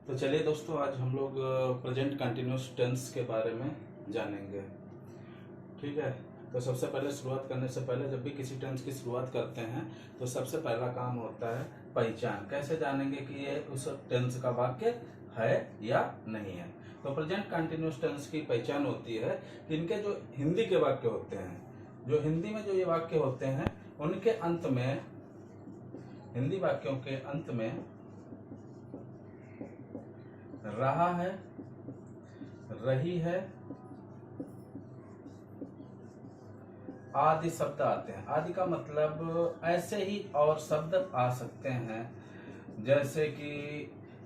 तो चलिए दोस्तों, आज हम लोग प्रेजेंट कंटिन्यूस टेंस के बारे में जानेंगे। ठीक है। तो सबसे पहले शुरुआत करने से पहले जब भी किसी टेंस की शुरुआत करते हैं तो सबसे पहला काम होता है पहचान। कैसे जानेंगे कि ये उस टेंस का वाक्य है या नहीं है। तो प्रेजेंट कंटिन्यूस टेंस की पहचान होती है कि इनके जो हिंदी के वाक्य होते हैं, जो हिंदी में जो ये वाक्य होते हैं, उनके अंत में, हिंदी वाक्यों के अंत में रहा है, रही है आदि शब्द आते हैं। आदि का मतलब ऐसे ही और शब्द आ सकते हैं, जैसे कि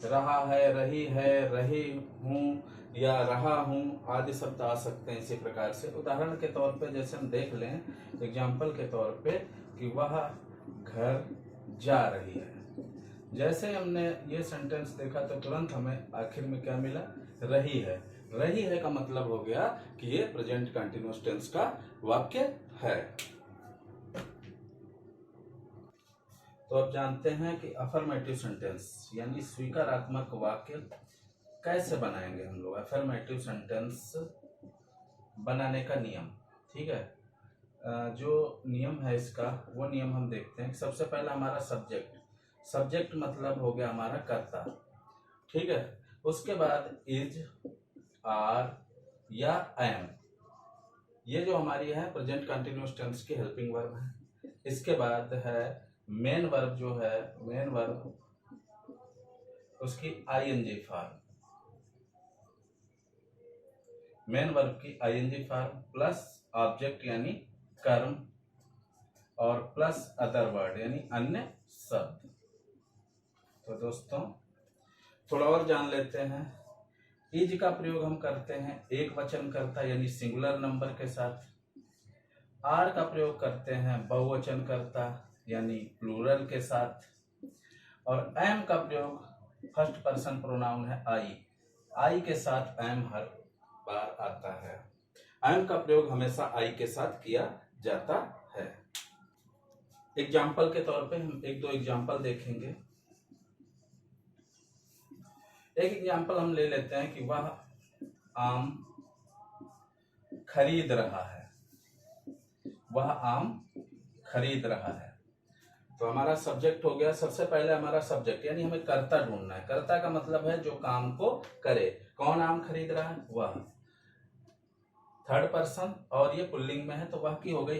रहा है, रही है, रही हूँ या रहा हूँ आदि शब्द आ सकते हैं। इसी प्रकार से उदाहरण के तौर पे जैसे हम देख लें, एग्जाम्पल के तौर पे, कि वह घर जा रही है। जैसे हमने ये सेंटेंस देखा तो तुरंत हमें आखिर में क्या मिला? रही है। रही है का मतलब हो गया कि ये प्रेजेंट कंटिन्यूअस टेंस का वाक्य है। तो अब जानते हैं कि अफर्मेटिव सेंटेंस यानी स्वीकारात्मक वाक्य कैसे बनाएंगे हम लोग। अफर्मेटिव सेंटेंस बनाने का नियम, ठीक है। जो नियम है इसका, वो नियम हम देखते हैं। सबसे पहला हमारा सब्जेक्ट, सब्जेक्ट मतलब हो गया हमारा कर्ता, ठीक है। उसके बाद इज, आर या एम, ये जो हमारी है प्रेजेंट कंटिन्यूअस टेंस की हेल्पिंग वर्ब है। इसके बाद है मेन वर्ब, जो है मेन वर्ब, उसकी आईएनजी फॉर्म, मेन वर्ब की आईएनजी फॉर्म प्लस ऑब्जेक्ट यानी कर्म और प्लस अदर वर्ड यानी अन्य शब्द। तो दोस्तों थोड़ा और जान लेते हैं। इज का प्रयोग हम करते हैं एक वचन कर्ता यानी सिंगुलर नंबर के साथ। आर का प्रयोग करते हैं बहुवचन कर्ता यानी प्लूरल के साथ। और एम का प्रयोग फर्स्ट पर्सन प्रोनाउन है आई, आई के साथ एम हर बार आता है। एम का प्रयोग हमेशा आई के साथ किया जाता है। एग्जाम्पल के तौर पे हम एक दो एग्जाम्पल देखेंगे। एक एग्जाम्पल हम ले लेते हैं कि वह आम खरीद रहा है, वह आम खरीद रहा है। तो हमारा सब्जेक्ट हो गया, सबसे पहले हमारा सब्जेक्ट यानी हमें कर्ता ढूंढना है। कर्ता का मतलब है जो काम को करे। कौन आम खरीद रहा है? वह, थर्ड पर्सन और ये पुल्लिंग में है तो वह की हो गई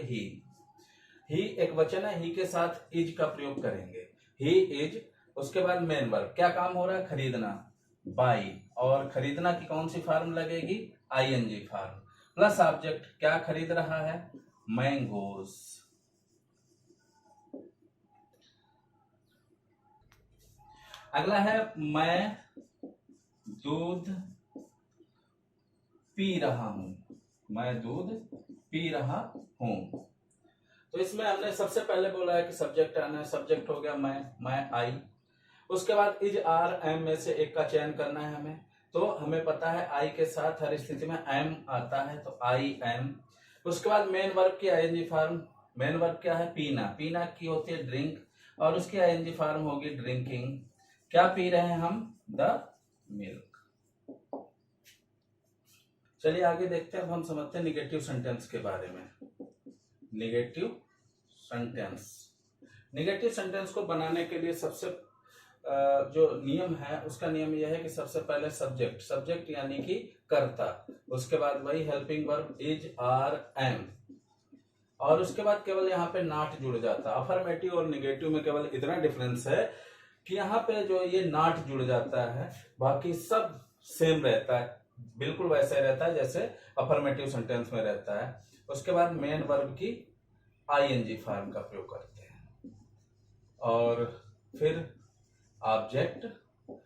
ही एक वचन है, ही के साथ इज का प्रयोग करेंगे, ही इज। उसके बाद मेन वर्ब, क्या काम हो रहा है? खरीदना, बाई, और खरीदना की कौन सी फॉर्म लगेगी? आईएनजी फॉर्म, प्लस ऑब्जेक्ट, क्या खरीद रहा है? मैंगोस। अगला है मैं दूध पी रहा हूं, मैं दूध पी रहा हूं। तो इसमें हमने सबसे पहले बोला है कि सब्जेक्ट आना है। सब्जेक्ट हो गया मैं आई। उसके बाद इज, आर, एम में से एक का चयन करना है हमें। तो हमें पता है आई के साथ हर स्थिति में एम आता है, तो आई एम। उसके बाद मेन वर्ब की आईएनजी फॉर्म, मेन वर्ब क्या है? पीना, पीना की होती है ड्रिंक, और उसकी आईएनजी फॉर्म होगी ड्रिंकिंग। क्या पी रहे हैं हम? The milk. चलिए आगे देखते हैं। अब हम समझते हैं निगेटिव सेंटेंस के बारे में। निगेटिव सेंटेंस, निगेटिव सेंटेंस को बनाने के लिए सबसे जो नियम है उसका नियम यह है कि सबसे पहले सब्जेक्ट, सब्जेक्ट यानी कि कर्ता, उसके बाद वही helping verb is, are, am, और उसके बाद केवल यहाँ पे नॉट जुड़ जाता है। अफर्मेटिव और निगेटिव में केवल इतना डिफरेंस है कि यहाँ पे जो ये नॉट जुड़ जाता है, बाकी सब सेम रहता है, बिल्कुल वैसे रहता है जैसे अफर्मेटिव सेंटेंस में रहता है। उसके बाद मेन वर्ब की आईएनजी फॉर्म का प्रयोग करते हैं, और फिर ऑब्जेक्ट,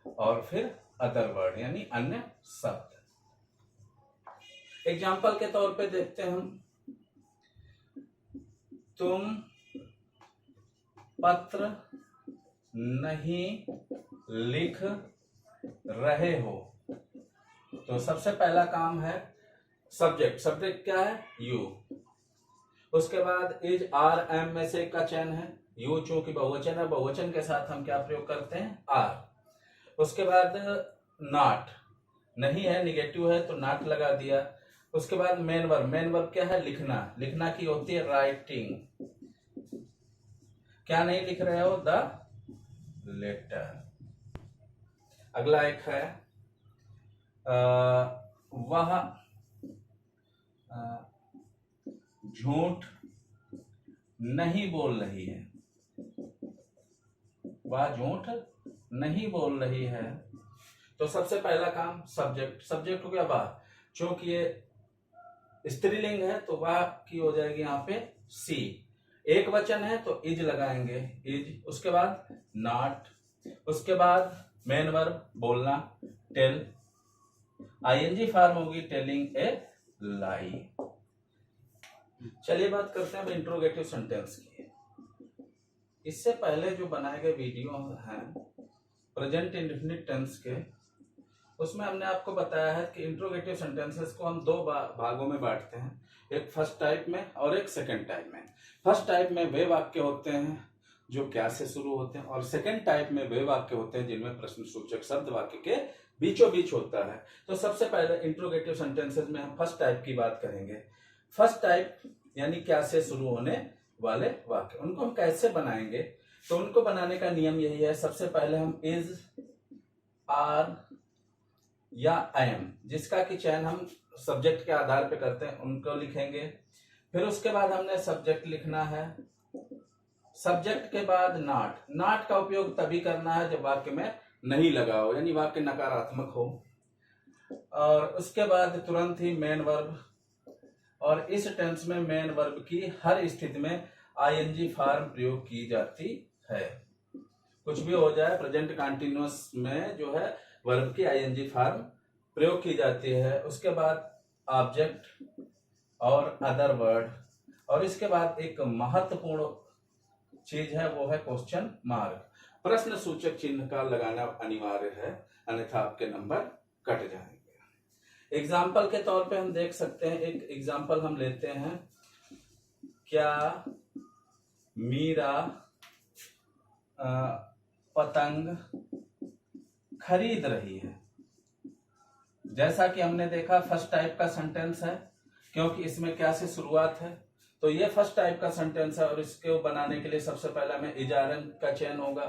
और फिर अदर वर्ड यानी अन्य शब्द। एग्जाम्पल के तौर पे देखते हैं हम। तुम पत्र नहीं लिख रहे हो। तो सबसे पहला काम है सब्जेक्ट, सब्जेक्ट क्या है? यू। उसके बाद इज, आर, एम में से एक का चयन है, यू चूंकि बहुवचन है, बहुवचन के साथ हम क्या प्रयोग करते हैं? आर। उसके बाद नॉट, नहीं है निगेटिव है तो नॉट लगा दिया। उसके बाद मेन वर्ब क्या है? लिखना, लिखना की होती है राइटिंग। क्या नहीं लिख रहे हो? The letter. अगला एक है वह झूठ नहीं बोल रही है, वह झूठ नहीं बोल रही है। तो सबसे पहला काम सब्जेक्ट, सब्जेक्ट हो गया वह, चूंकि ये स्त्रीलिंग है तो वह की हो जाएगी यहाँ पे सी। एक वचन है तो इज लगाएंगे, इज। उसके बाद नॉट, उसके बाद मेन वर्ब बोलना, टेल। आईएनजी फॉर्म होगी टेलिंग ए लाई। चलिए बात करते हैं इंट्रोगेटिव सेंटेंस की। इससे पहले जो बनाए गए वीडियो हैं प्रेजेंट इंडेफिनिट टेंस के, उसमें हमने आपको बताया है कि इंट्रोगेटिव सेंटेंसेस को हम दो भागों में बांटते हैं, एक फर्स्ट टाइप में और एक सेकंड टाइप में। फर्स्ट टाइप में वे वाक्य होते हैं जो क्या से शुरू होते हैं, और सेकंड टाइप में वे वाक्य होते हैं जिनमें प्रश्नसूचक शब्द वाक्य के बीचों बीच होता है। तो सबसे पहले इंट्रोगेटिव सेंटेंसेस में हम फर्स्ट टाइप की बात करेंगे। फर्स्ट टाइप यानी क्या से शुरू होने वाले वाक्य, उनको हम कैसे बनाएंगे? तो उनको बनाने का नियम यही है, सबसे पहले हम इज, आर या आई एम, जिसका कि चयन हम सब्जेक्ट के आधार पे करते हैं, उनको लिखेंगे। फिर उसके बाद हमने सब्जेक्ट लिखना है। सब्जेक्ट के बाद नॉट, नॉट का उपयोग तभी करना है जब वाक्य में नहीं लगा हो, यानी वाक्य नकारात्मक हो। और उसके बाद तुरंत ही मेन वर्ब, और इस टेंस में मेन वर्ब की हर स्थिति में आईएनजी फॉर्म प्रयोग की जाती है। कुछ भी हो जाए, प्रेजेंट कंटीन्यूअस में जो है वर्ब की आईएनजी फॉर्म प्रयोग की जाती है। उसके बाद ऑब्जेक्ट और अदर वर्ड, और इसके बाद एक महत्वपूर्ण चीज है वो है क्वेश्चन मार्क, प्रश्न सूचक चिन्ह का लगाना अनिवार्य है, अन्यथा आपके नंबर कट जाएंगे। एग्जाम्पल के तौर पे हम देख सकते हैं, एक एग्जाम्पल हम लेते हैं, क्या मीरा पतंग खरीद रही है। जैसा कि हमने देखा फर्स्ट टाइप का सेंटेंस है, क्योंकि इसमें क्या से शुरुआत है, तो ये फर्स्ट टाइप का सेंटेंस है। और इसको बनाने के लिए सबसे पहला में इज आर एम का चयन होगा।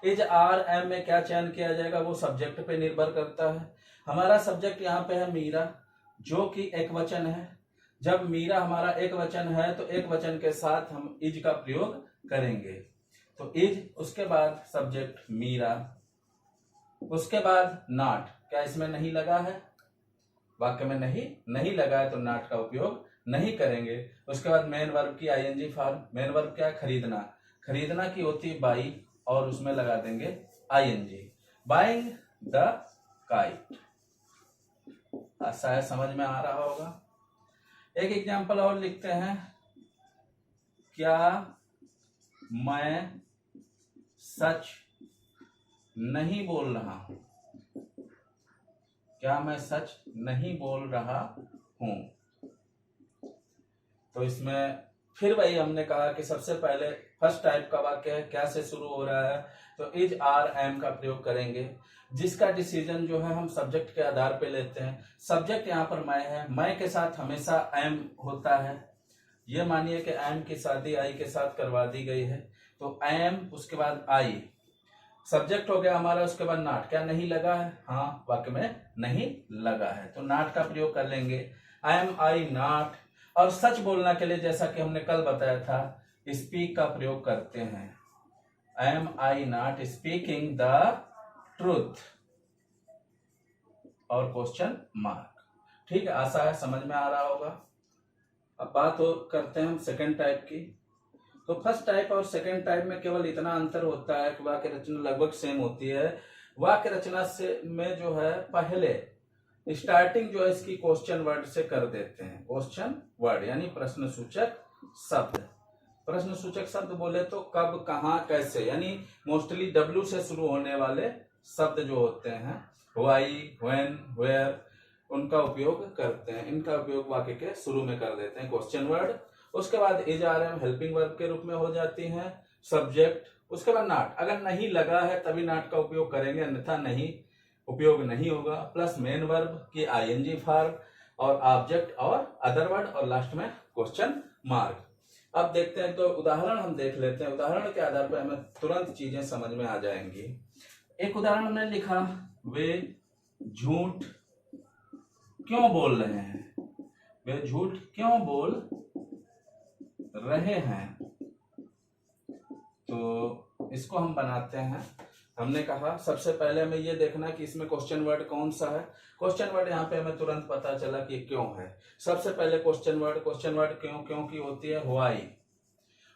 इज आर एम में क्या चयन किया जाएगा वो सब्जेक्ट पे निर्भर करता है। हमारा सब्जेक्ट यहाँ पे है मीरा, जो कि एक वचन है। जब मीरा हमारा एक वचन है तो एक वचन के साथ हम इज का प्रयोग करेंगे, तो इज, उसके बाद सब्जेक्ट मीरा, उसके बाद नॉट। क्या इसमें नहीं लगा है? वाक्य में नहीं लगा है तो नॉट का उपयोग नहीं करेंगे। उसके बाद मेन वर्ब की आईएनजी फॉर्म, मेन वर्ब क्या है? खरीदना, खरीदना की होती है बाई, और उसमें लगा देंगे आईएनजी, बाइंग द काइट। शायद समझ में आ रहा होगा। एक एग्जांपल और लिखते हैं, क्या मैं सच नहीं बोल रहा हूं। क्या मैं सच नहीं बोल रहा हूं। तो इसमें फिर वही हमने कहा कि सबसे पहले फर्स्ट टाइप का वाक्य है, क्या से शुरू हो रहा है, तो इज आर एम का प्रयोग करेंगे, जिसका डिसीजन जो है हम सब्जेक्ट के आधार पे लेते हैं। सब्जेक्ट यहाँ पर मैं है, मैं के साथ हमेशा एम होता है। ये मानिए कि एम की शादी आई के साथ करवा दी गई है, तो एम, उसके बाद आई, सब्जेक्ट हो गया हमारा। उसके बाद नॉट, क्या नहीं लगा है? हाँ, वाक्य में नहीं लगा है तो नॉट का प्रयोग कर लेंगे, एम आई नॉट। और सच बोलना के लिए जैसा कि हमने कल बताया था, स्पीक का प्रयोग करते हैं, am I not speaking the truth, और क्वेश्चन मार्क। ठीक है, आशा है समझ में आ रहा होगा। अब बात करते हैं हम सेकंड टाइप की। तो फर्स्ट टाइप और सेकंड टाइप में केवल इतना अंतर होता है कि वाक्य रचना लगभग सेम होती है। वाक्य रचना से में जो है पहले स्टार्टिंग जो है इसकी क्वेश्चन वर्ड से कर देते हैं। क्वेश्चन वर्ड यानी प्रश्न सूचक शब्द। प्रश्न सूचक शब्द बोले तो कब, कहाँ, कैसे, यानी मोस्टली डब्ल्यू से शुरू होने वाले शब्द जो होते हैं, व्हाई, व्हेन, वेयर, उनका उपयोग करते हैं। इनका उपयोग वाक्य के शुरू में कर देते हैं, क्वेश्चन वर्ड। उसके बाद is are am helping verb के रूप में हो जाती है, सब्जेक्ट। उसके बाद नॉट, अगर नहीं लगा है तभी नॉट का उपयोग करेंगे, अन्यथा नहीं उपयोग नहीं होगा, प्लस मेन वर्ब की आईएनजी फॉर्म और ऑब्जेक्ट और अदर वर्ड और लास्ट में क्वेश्चन मार्क। अब देखते हैं, तो उदाहरण हम देख लेते हैं। उदाहरण के आधार पर हमें तुरंत चीजें समझ में आ जाएंगी। एक उदाहरण हमने लिखा, वे झूठ क्यों बोल रहे हैं। वे झूठ क्यों बोल रहे हैं, तो इसको हम बनाते हैं। हमने कहा सबसे पहले हमें ये देखना कि इसमें क्वेश्चन वर्ड कौन सा है। क्वेश्चन वर्ड यहाँ पे हमें तुरंत पता चला कि क्यों है। सबसे पहले क्वेश्चन वर्ड क्यों की होती है, व्हाई।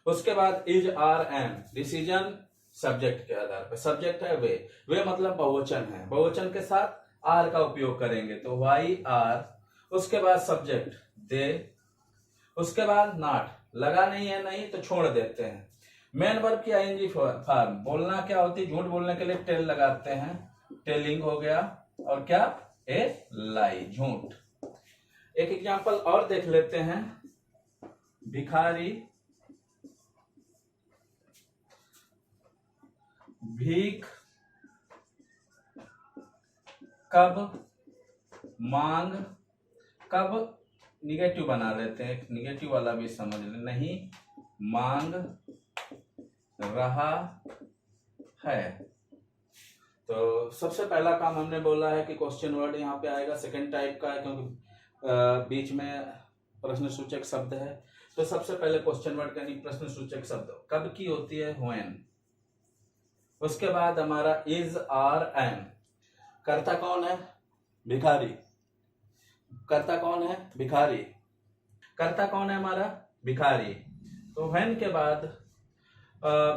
उसके बाद is, are, am, decision subject के आधार पर। सब्जेक्ट है वे मतलब बहुवचन है, बहुवचन के साथ आर का उपयोग करेंगे, तो व्हाई आर। उसके बाद सब्जेक्ट दे। उसके बाद नॉट, लगा नहीं है नहीं तो छोड़ देते हैं। मेन वर्ब की आईएनजी फॉर्म, बोलना क्या होती है, झूठ बोलने के लिए टेल लगाते हैं, टेलिंग हो गया। और क्या, ए लाई, झूठ। एक एग्जांपल और देख लेते हैं, भिखारी भीख कब मांग, कब निगेटिव बना लेते हैं, निगेटिव वाला भी समझ ले, नहीं मांग रहा है। तो सबसे पहला काम हमने बोला है कि क्वेश्चन वर्ड यहाँ पे आएगा, सेकंड टाइप का है क्योंकि बीच में प्रश्न सूचक शब्द है। तो सबसे पहले क्वेश्चन वर्ड यानी प्रश्न सूचक शब्द कब की होती है, व्हेन। उसके बाद हमारा इज, आर, एम। कर्ता कौन है, भिखारी। कर्ता कौन है, भिखारी। कर्ता कौन है हमारा, भिखारी। तो व्हेन के बाद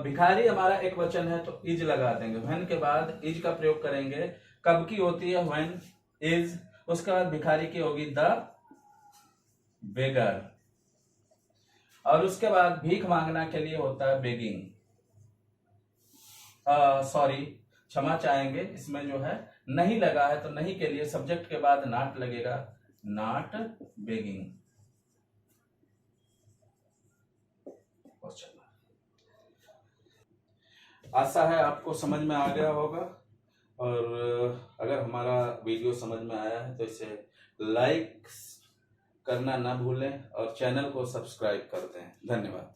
भिखारी हमारा एक वचन है तो इज लगा देंगे। व्हेन के बाद इज का प्रयोग करेंगे। कब की होती है, व्हेन इज। उसके बाद भिखारी की होगी द बेगर। और उसके बाद भीख मांगना के लिए होता है बेगिंग। सॉरी, क्षमा चाहेंगे, इसमें जो है नहीं लगा है तो नहीं के लिए सब्जेक्ट के बाद नॉट लगेगा, नॉट बेगिंग। आशा है आपको समझ में आ गया होगा। और अगर हमारा वीडियो समझ में आया है तो इसे लाइक करना ना भूलें और चैनल को सब्सक्राइब कर दें। धन्यवाद।